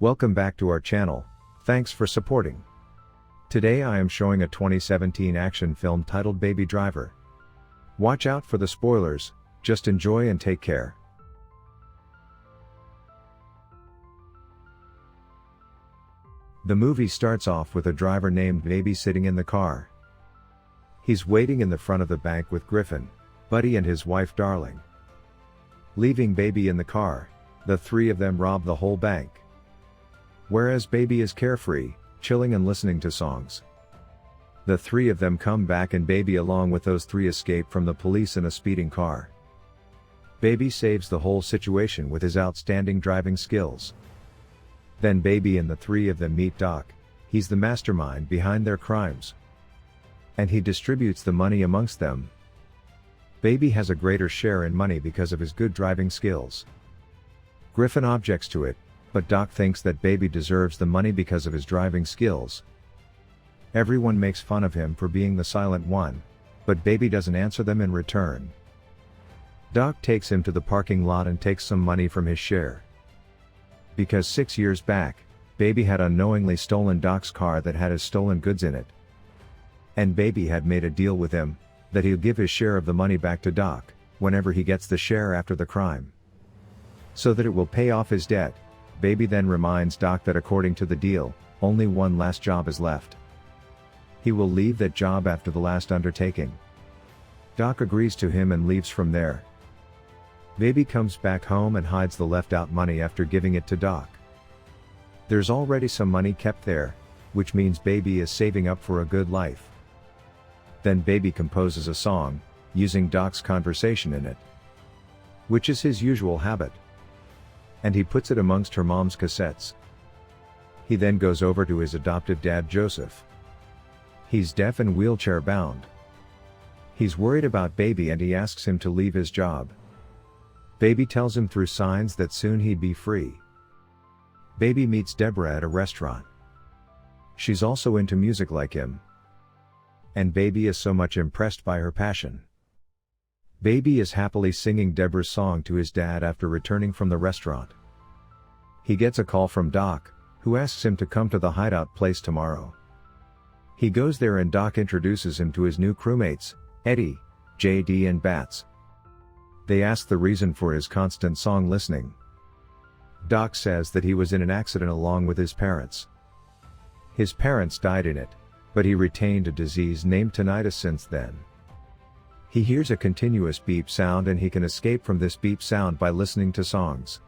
Welcome back to our channel, thanks for supporting. Today I am showing a 2017 action film titled Baby Driver. Watch out for the spoilers, just enjoy and take care. The movie starts off with a driver named Baby sitting in the car. He's waiting in the front of the bank with Griffin, Buddy and his wife Darling. Leaving Baby in the car, the three of them rob the whole bank. Whereas Baby is carefree, chilling and listening to songs. The three of them come back and Baby along with those three escape from the police in a speeding car. Baby saves the whole situation with his outstanding driving skills. Then Baby and the three of them meet Doc. He's the mastermind behind their crimes. And he distributes the money amongst them. Baby has a greater share in money because of his good driving skills. Griffin objects to it, but Doc thinks that Baby deserves the money because of his driving skills. Everyone makes fun of him for being the silent one, but Baby doesn't answer them in return. Doc takes him to the parking lot and takes some money from his share. Because 6 years back, Baby had unknowingly stolen Doc's car that had his stolen goods in it. And Baby had made a deal with him, that he'll give his share of the money back to Doc, whenever he gets the share after the crime. So that it will pay off his debt. Baby then reminds Doc that according to the deal, only one last job is left. He will leave that job after the last undertaking. Doc agrees to him and leaves from there. Baby comes back home and hides the left out money after giving it to Doc. There's already some money kept there, which means Baby is saving up for a good life. Then Baby composes a song, using Doc's conversation in it. Which is his usual habit. And he puts it amongst her mom's cassettes. He then goes over to his adoptive dad Joseph. He's deaf and wheelchair bound. He's worried about Baby and he asks him to leave his job. Baby tells him through signs that soon he'd be free. Baby meets Deborah at a restaurant. She's also into music like him. And Baby is so much impressed by her passion. Baby is happily singing Deborah's song to his dad after returning from the restaurant. He gets a call from Doc, who asks him to come to the hideout place tomorrow. He goes there and Doc introduces him to his new crewmates, Eddie, JD and Bats. They ask the reason for his constant song listening. Doc says that he was in an accident along with his parents. His parents died in it, but he retained a disease named tinnitus since then. He hears a continuous beep sound and he can escape from this beep sound by listening to songs.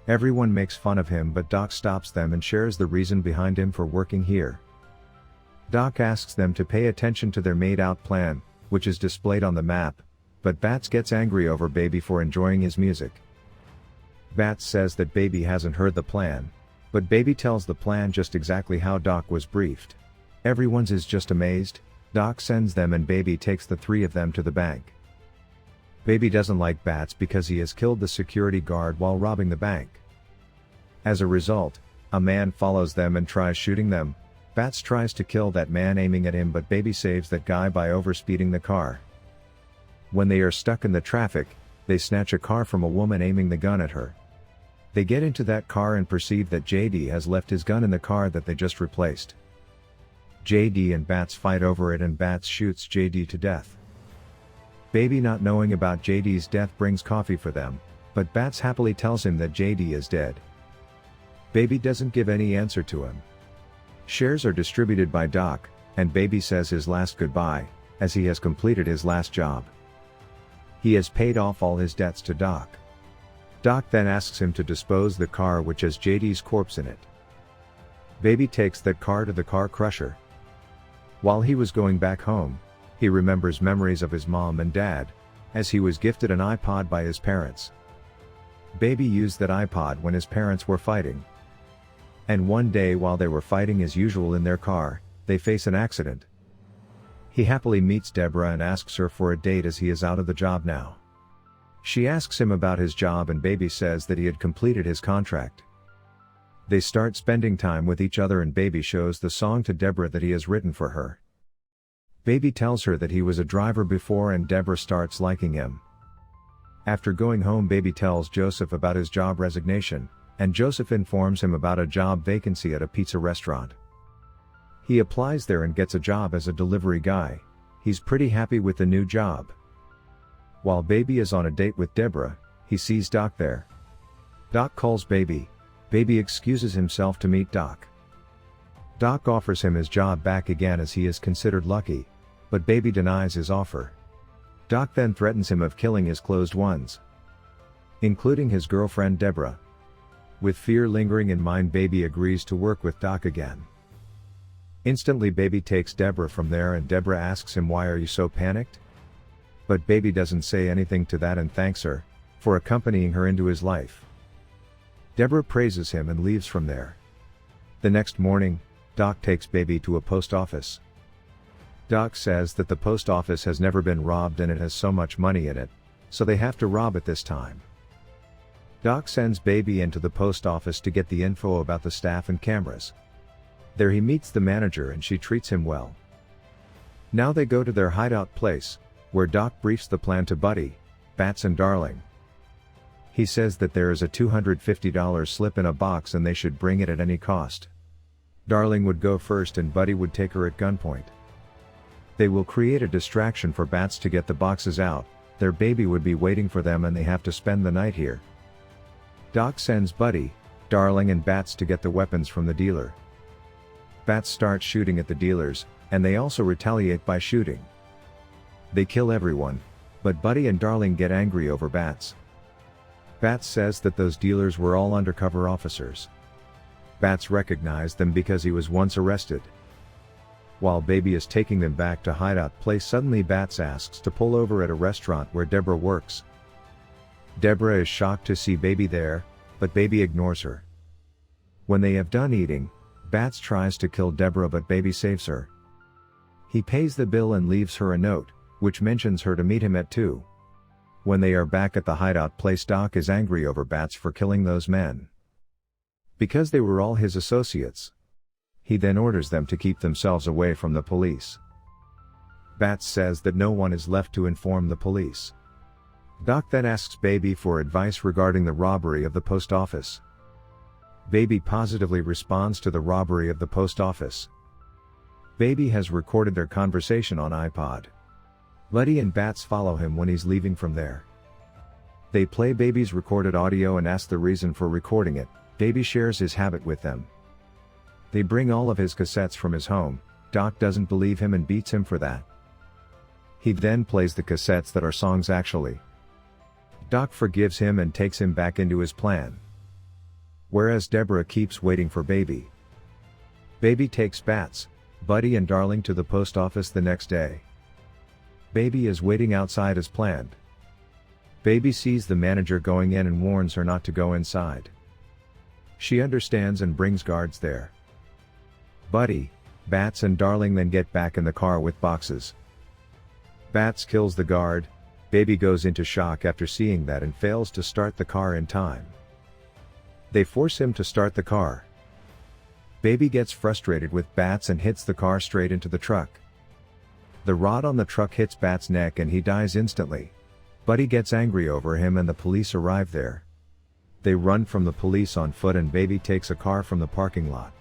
Everyone makes fun of him but Doc stops them and shares the reason behind him for working here. Doc asks them to pay attention to their made-out plan, which is displayed on the map, but Bats gets angry over Baby for enjoying his music. Bats says that Baby hasn't heard the plan, but Baby tells the plan just exactly how Doc was briefed. Everyone's is just amazed. Doc sends them and Baby takes the three of them to the bank. Baby doesn't like Bats because he has killed the security guard while robbing the bank. As a result, a man follows them and tries shooting them. Bats tries to kill that man aiming at him but Baby saves that guy by overspeeding the car. When they are stuck in the traffic, they snatch a car from a woman aiming the gun at her. They get into that car and perceive that JD has left his gun in the car that they just replaced. JD and Bats fight over it and Bats shoots JD to death. Baby not knowing about JD's death brings coffee for them, but Bats happily tells him that JD is dead. Baby doesn't give any answer to him. Shares are distributed by Doc, and Baby says his last goodbye, as he has completed his last job. He has paid off all his debts to Doc. Doc then asks him to dispose the car which has JD's corpse in it. Baby takes that car to the car crusher. While he was going back home, he remembers memories of his mom and dad, as he was gifted an iPod by his parents. Baby used that iPod when his parents were fighting. And one day while they were fighting as usual in their car, they face an accident. He happily meets Deborah and asks her for a date as he is out of the job now. She asks him about his job and Baby says that he had completed his contract. They start spending time with each other and Baby shows the song to Deborah that he has written for her. Baby tells her that he was a driver before and Deborah starts liking him. After going home, Baby tells Joseph about his job resignation, and Joseph informs him about a job vacancy at a pizza restaurant. He applies there and gets a job as a delivery guy. He's pretty happy with the new job. While Baby is on a date with Deborah, he sees Doc there. Doc calls Baby. Baby excuses himself to meet Doc. Doc offers him his job back again as he is considered lucky, but Baby denies his offer. Doc then threatens him of killing his closed ones, including his girlfriend Deborah. With fear lingering in mind, Baby agrees to work with Doc again. Instantly Baby takes Deborah from there and Deborah asks him, "Why are you so panicked?" But Baby doesn't say anything to that and thanks her for accompanying her into his life. Deborah praises him and leaves from there. The next morning, Doc takes Baby to a post office. Doc says that the post office has never been robbed and it has so much money in it, so they have to rob it this time. Doc sends Baby into the post office to get the info about the staff and cameras. There he meets the manager and she treats him well. Now they go to their hideout place, where Doc briefs the plan to Buddy, Bats and Darling. He says that there is a $250 slip in a box and they should bring it at any cost. Darling would go first and Buddy would take her at gunpoint. They will create a distraction for Bats to get the boxes out, their baby would be waiting for them and they have to spend the night here. Doc sends Buddy, Darling and Bats to get the weapons from the dealer. Bats starts shooting at the dealers, and they also retaliate by shooting. They kill everyone, but Buddy and Darling get angry over Bats. Bats says that those dealers were all undercover officers. Bats recognized them because he was once arrested. While Baby is taking them back to hideout place, suddenly Bats asks to pull over at a restaurant where Deborah works. Deborah is shocked to see Baby there, but Baby ignores her. When they have done eating, Bats tries to kill Deborah but Baby saves her. He pays the bill and leaves her a note, which mentions her to meet him at 2. When they are back at the hideout place, Doc is angry over Bats for killing those men, because they were all his associates. He then orders them to keep themselves away from the police. Bats says that no one is left to inform the police. Doc then asks Baby for advice regarding the robbery of the post office. Baby positively responds to the robbery of the post office. Baby has recorded their conversation on iPod. Buddy and Bats follow him when he's leaving from there. They play Baby's recorded audio and ask the reason for recording it. Baby shares his habit with them. They bring all of his cassettes from his home. Doc doesn't believe him and beats him for that. He then plays the cassettes that are songs actually. Doc forgives him and takes him back into his plan. Whereas Deborah keeps waiting for Baby. Baby takes Bats, Buddy and Darling to the post office the next day. Baby is waiting outside as planned. Baby sees the manager going in and warns her not to go inside. She understands and brings guards there. Buddy, Bats and Darling then get back in the car with boxes. Bats kills the guard. Baby goes into shock after seeing that and fails to start the car in time. They force him to start the car. Baby gets frustrated with Bats and hits the car straight into the truck. The rod on the truck hits Bats' neck and he dies instantly. Buddy gets angry over him and the police arrive there. They run from the police on foot and Baby takes a car from the parking lot.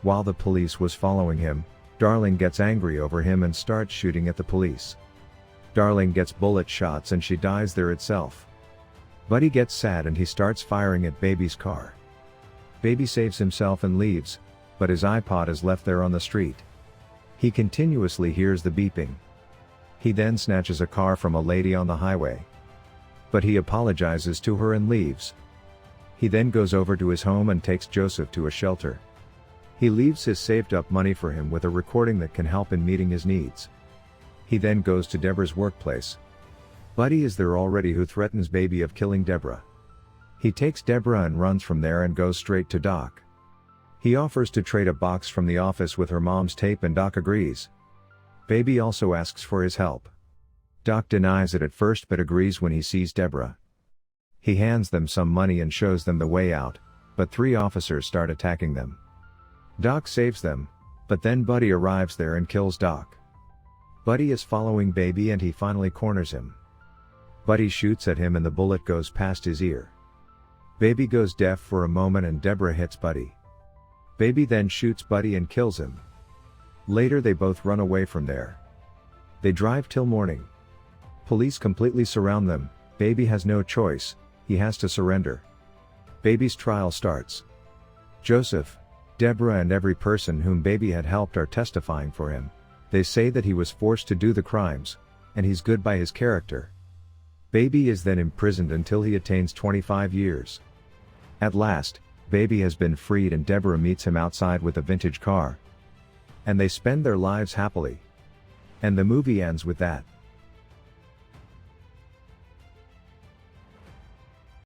While the police was following him, Darling gets angry over him and starts shooting at the police. Darling gets bullet shots and she dies there itself. Buddy gets sad and he starts firing at Baby's car. Baby saves himself and leaves, but his iPod is left there on the street. He continuously hears the beeping. He then snatches a car from a lady on the highway. But he apologizes to her and leaves. He then goes over to his home and takes Joseph to a shelter. He leaves his saved up money for him with a recording that can help in meeting his needs. He then goes to Deborah's workplace. Buddy is there already, who threatens Baby of killing Deborah. He takes Deborah and runs from there and goes straight to Doc. He offers to trade a box from the office with her mom's tape and Doc agrees. Baby also asks for his help. Doc denies it at first but agrees when he sees Deborah. He hands them some money and shows them the way out, but 3 officers start attacking them. Doc saves them, but then Buddy arrives there and kills Doc. Buddy is following Baby and he finally corners him. Buddy shoots at him and the bullet goes past his ear. Baby goes deaf for a moment and Deborah hits Buddy. Baby then shoots Buddy and kills him. Later they both run away from there. They drive till morning. Police completely surround them. Baby has no choice, he has to surrender. Baby's trial starts. Joseph, Deborah and every person whom Baby had helped are testifying for him. They say that he was forced to do the crimes, and he's good by his character. Baby is then imprisoned until he attains 25 years. At last, Baby has been freed and Deborah meets him outside with a vintage car. And they spend their lives happily. And the movie ends with that.